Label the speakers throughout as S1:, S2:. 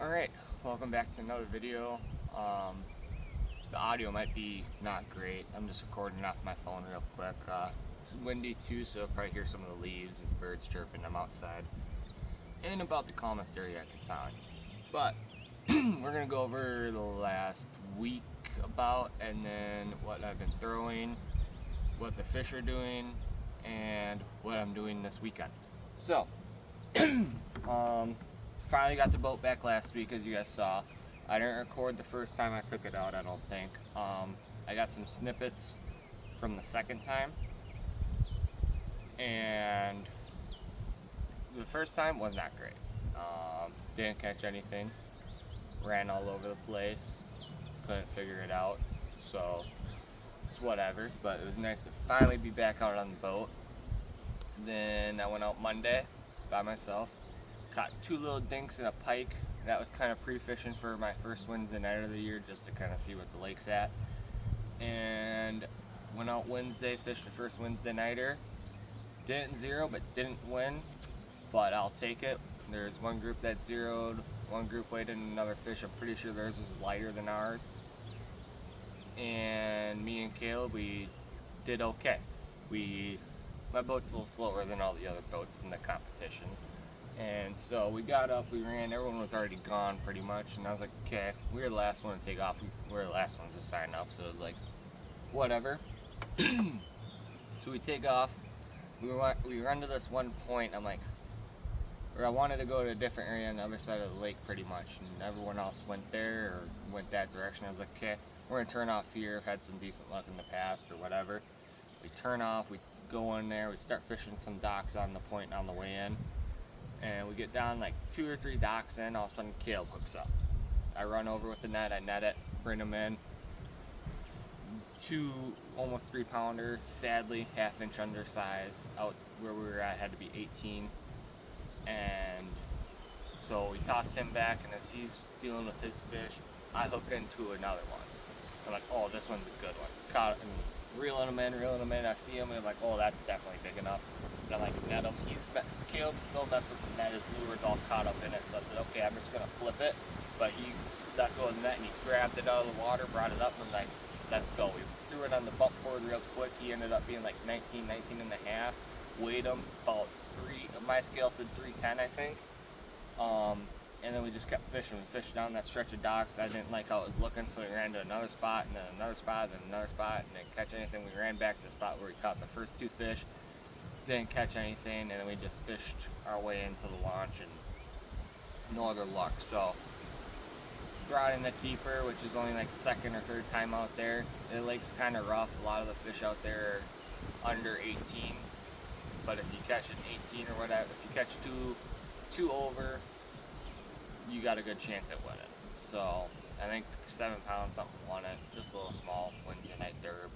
S1: Alright, welcome back to another video. The audio might be not great. I'm just recording off my phone real quick. It's windy too, so you'll probably hear some of the leaves and birds chirping. I'm outside. And about the calmest area I can find. But we're going to go over the last week about, and then what I've been throwing, what the fish are doing, and what I'm doing this weekend. So, finally got the boat back last week, as you guys saw. I didn't record the first time I took it out, I don't think. I got some snippets from the second time, and the first time was not great. Didn't catch anything, ran all over the place, couldn't figure it out, so it's whatever. But it was nice to finally be back out on the boat. Then I went out Monday by myself, caught two little dinks and a pike. That was kind of pre-fishing for my first Wednesday night of the year, just to kind of see what the lake's at. And went out Wednesday, fished the first Wednesday nighter. Didn't zero, but didn't win, but I'll take it. There's one group that zeroed, one group weighed in another fish. I'm pretty sure theirs was lighter than ours. And me and Caleb, we did okay. My boat's a little slower than all the other boats in the competition. And so we got up, we ran, everyone was already gone pretty much, and I was like, okay, we were the last one to take off, we were the last ones to sign up, so it was like, whatever. So we take off, we run to this one point, I wanted to go to a different area on the other side of the lake pretty much, and everyone else went there, or went that direction. I was like, okay, we're gonna turn off here, I've had some decent luck in the past, or whatever. We turn off, we go in there, we start fishing some docks on the point on the way in. And we get down like 2 or 3 docks in, all of a sudden Caleb hooks up. I run over with the net, I net it, bring him in. Two almost 3-pounder, sadly half-inch undersize. Out where we were at had to be 18. And so we tossed him back, and as he's dealing with his fish, I hook into another one. I'm like, oh, this one's a good one. Caught it and reeling him in. I see him and I'm like, oh, that's definitely big enough. And I net him. Caleb's still messing with the net. His lure's all caught up in it. So I said, okay, I'm just gonna flip it. But he let go of the net and he grabbed it out of the water, brought it up, and I'm like, let's go. We threw it on the bump board real quick. He ended up being like 19 and a half. Weighed him about 3. My scale said 310, I think. And then we just kept fishing. We fished down that stretch of docks. I didn't like how it was looking, so we ran to another spot, and then another spot, and then another spot, and didn't catch anything. We ran back to the spot where we caught the first 2 fish, didn't catch anything, and then we just fished our way into the launch, and no other luck. So brought in the keeper, which is only like the second or third time out there. The lake's kind of rough. A lot of the fish out there are under 18, but if you catch an 18 or whatever, if you catch two over, you got a good chance at winning. So I think 7 pounds something won it, just a little small Wednesday night derb.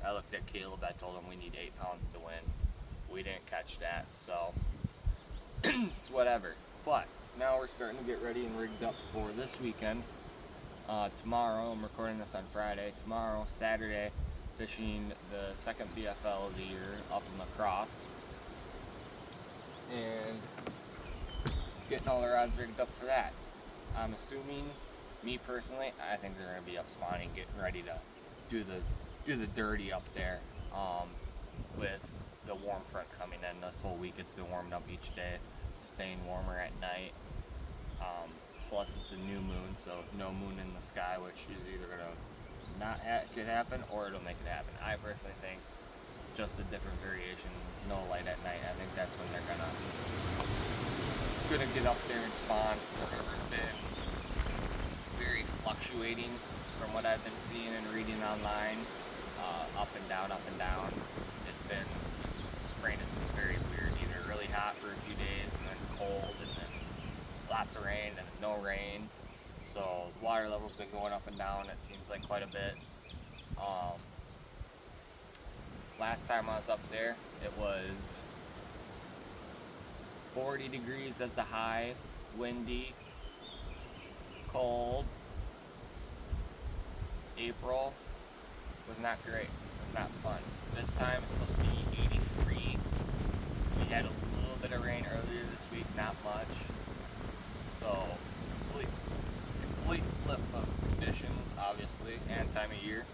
S1: I looked at Caleb, I told him we need 8 pounds to win. We didn't catch that, so it's whatever. But now we're starting to get ready and rigged up for this weekend. Tomorrow, I'm recording this on Friday. Tomorrow, Saturday, fishing the second BFL of the year up in La Crosse. And getting all the rods rigged up for that. I'm assuming, me personally, I think they're going to be up spawning, getting ready to do the dirty up there. With the warm front coming in this whole week, it's been warming up each day. It's staying warmer at night. Plus, it's a new moon, so no moon in the sky, which is either going to not could happen or it'll make it happen. I personally think just a different variation, no light at night. I think that's when they're gonna get up there and spawn. The river's been very fluctuating from what I've been seeing and reading online, up and down. This spring has been very weird, either really hot for a few days and then cold and then lots of rain and no rain. So the water level's been going up and down, it seems like quite a bit. Last time I was up there, it was 40 degrees as the high, windy, cold. April was not great, it was not fun. This time it's supposed to be 83. We had a little bit of rain earlier this week, not much. So time of year.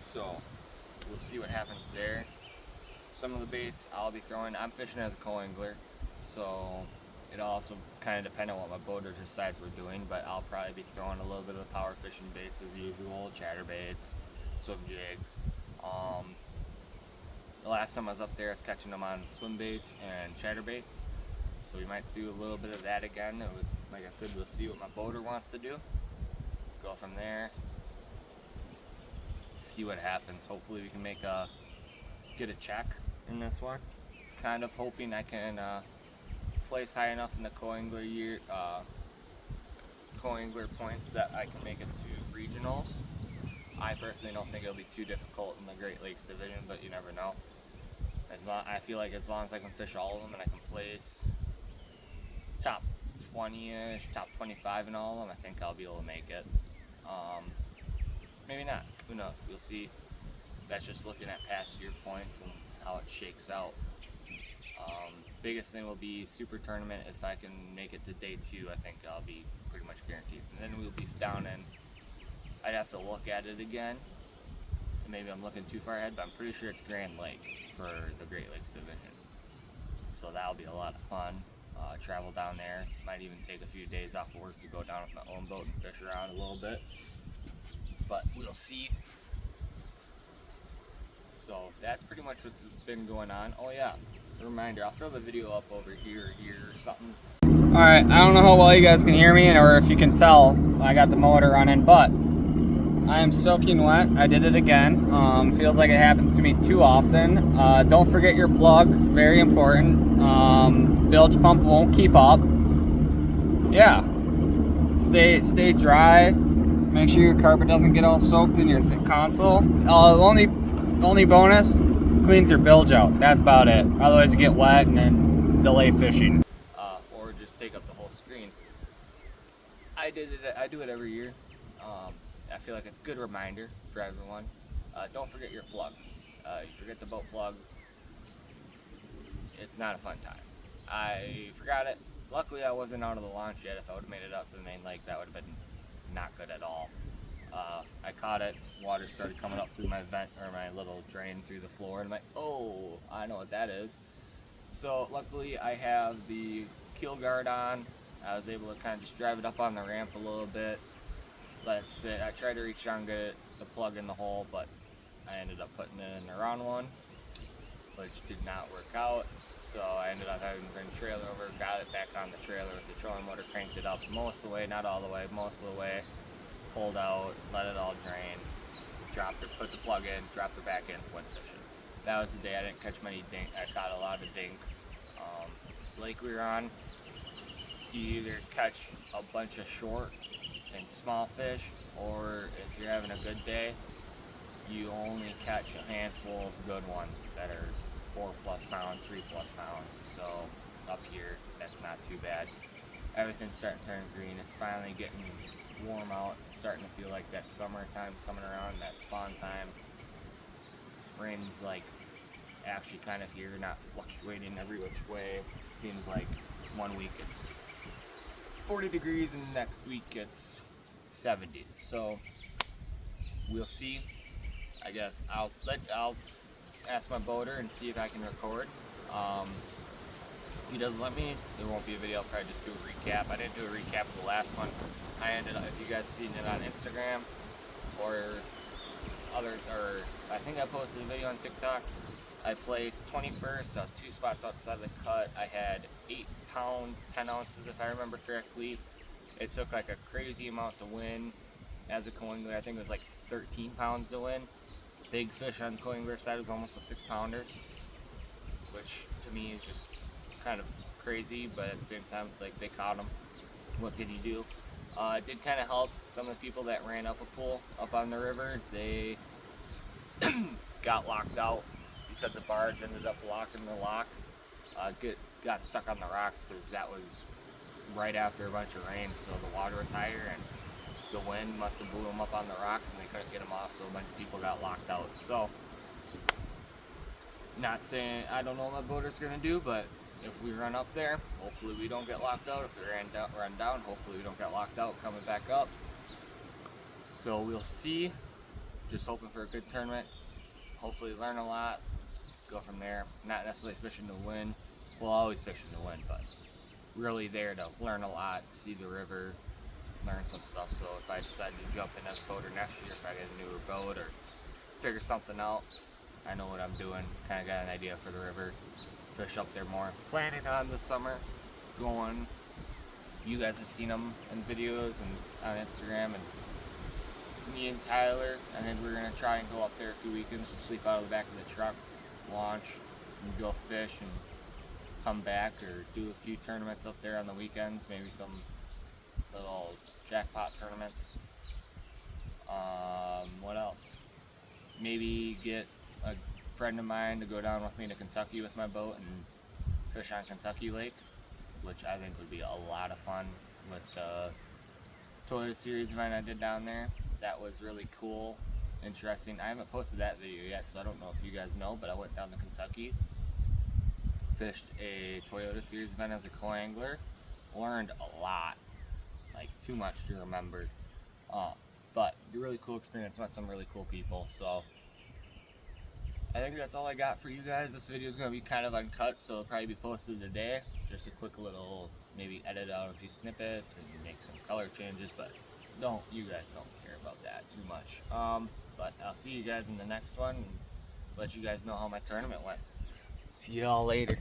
S1: So we'll see what happens there. Some of the baits I'll be throwing, I'm fishing as a co-angler, so it'll also kind of depend on what my boater decides we're doing, but I'll probably be throwing a little bit of the power fishing baits as usual, chatter baits, swim jigs. The last time I was up there I was catching them on swim baits and chatter baits, so we might do a little bit of that again. Like I said, we'll see what my boater wants to do, go from there, see what happens. Hopefully we can get a check in this one. Kind of hoping I can place high enough in the co-angler points that I can make it to regionals. I personally don't think it'll be too difficult in the Great Lakes division, but you never know. I feel like as long as I can fish all of them and I can place top 20-ish, top 25 in all of them, I think I'll be able to make it. Maybe not. Who knows? We'll see. That's just looking at past year points and how it shakes out. Biggest thing will be super tournament. If I can make it to day 2, I think I'll be pretty much guaranteed. And then we'll be down in, I'd have to look at it again. Maybe I'm looking too far ahead, but I'm pretty sure it's Grand Lake for the Great Lakes division. So that'll be a lot of fun. Travel down there. Might even take a few days off of work to go down with my own boat and fish around a little bit. But we'll see. So that's pretty much what's been going on. Oh yeah, reminder, I'll throw the video up over here or something. Alright, I don't know how well you guys can hear me or if you can tell I got the motor running, but I am soaking wet. I did it again. Feels like it happens to me too often. Don't forget your plug, very important. Bilge pump won't keep up. Yeah, stay dry. Make sure your carpet doesn't get all soaked in your console. Only bonus, cleans your bilge out. That's about it. Otherwise you get wet and then delay fishing. Or just take up the whole screen. I do it every year. I feel like it's a good reminder for everyone. Don't forget your plug. You forget the boat plug, it's not a fun time. I forgot it. Luckily I wasn't out of the launch yet. If I would have made it out to the main lake, that would have been not good at all. I caught it, water started coming up through my vent, or my little drain through the floor, and I'm like, oh, I know what that is. So luckily I have the keel guard on. I was able to kind of just drive it up on the ramp a little bit, let it sit. I tried to reach down and get the plug in the hole, but I ended up putting it in the round one, which did not work out. So I ended up having to bring the trailer over, got it back on the trailer with the trolling motor, cranked it up most of the way, not all the way, most of the way, pulled out, let it all drain, dropped it, put the plug in, dropped it back in, went fishing. That was the day I didn't catch many dinks. I caught a lot of dinks. Lake we were on, you either catch a bunch of short and small fish, or if you're having a good day, you only catch a handful of good ones that are 4+ pounds, 3+ pounds. So up here, that's not too bad. Everything's starting to turn green. It's finally getting warm out. It's starting to feel like that summertime's coming around, that spawn time. Spring's like actually kind of here, not fluctuating every which way. It seems like one week it's 40 degrees and the next week it's 70s. So we'll see. I guess I'll ask my boater and see if I can record. If he doesn't let me, there won't be a video. I'll probably just do a recap. I didn't do a recap of the last one. I ended up, if you guys seen it on Instagram or I think I posted a video on TikTok. I placed 21st. I was 2 spots outside the cut. I had 8 pounds, 10 ounces if I remember correctly. It took like a crazy amount to win. As a co-angler, I think it was like 13 pounds to win. Big fish on the co-angler side was almost a 6-pounder, which to me is just kind of crazy, but at the same time it's like they caught them. What can you do? It did kind of help some of the people that ran up a pool up on the river. They got locked out because the barge ended up locking the lock. Got stuck on the rocks because that was right after a bunch of rain, so the water was higher and the wind must have blew them up on the rocks and they couldn't get them off, so a bunch of people got locked out. So, not saying I don't know what my boater's gonna do, but if we run up there, hopefully we don't get locked out. If we run down, hopefully we don't get locked out coming back up. So we'll see. just hoping for a good tournament. Hopefully learn a lot. Go from there. Not necessarily fishing to win. We'll always fishing to win, but really there to learn a lot, see the river, learn some stuff. So if I decide to jump in this boat or next year, if I get a newer boat or figure something out, I know what I'm doing. Kind of got an idea for the river. Fish up there more. Planning on this summer going. You guys have seen them in videos and on Instagram, and me and Tyler, I think we're gonna try and go up there a few weekends, just sleep out of the back of the truck, launch, and go fish and come back, or do a few tournaments up there on the weekends, maybe some little jackpot tournaments. What else? Maybe get a friend of mine to go down with me to Kentucky with my boat and fish on Kentucky Lake, which I think would be a lot of fun with the Toyota Series event I did down there. That was really cool, interesting. I haven't posted that video yet, so I don't know if you guys know, but I went down to Kentucky, fished a Toyota Series event as a co-angler, learned a lot, like too much to remember, but a really cool experience, met some really cool people. So I think that's all I got for you guys. This video is going to be kind of uncut, so it'll probably be posted today. Just a quick little, maybe edit out a few snippets and make some color changes, but you guys don't care about that too much. But I'll see you guys in the next one and let you guys know how my tournament went. See y'all later.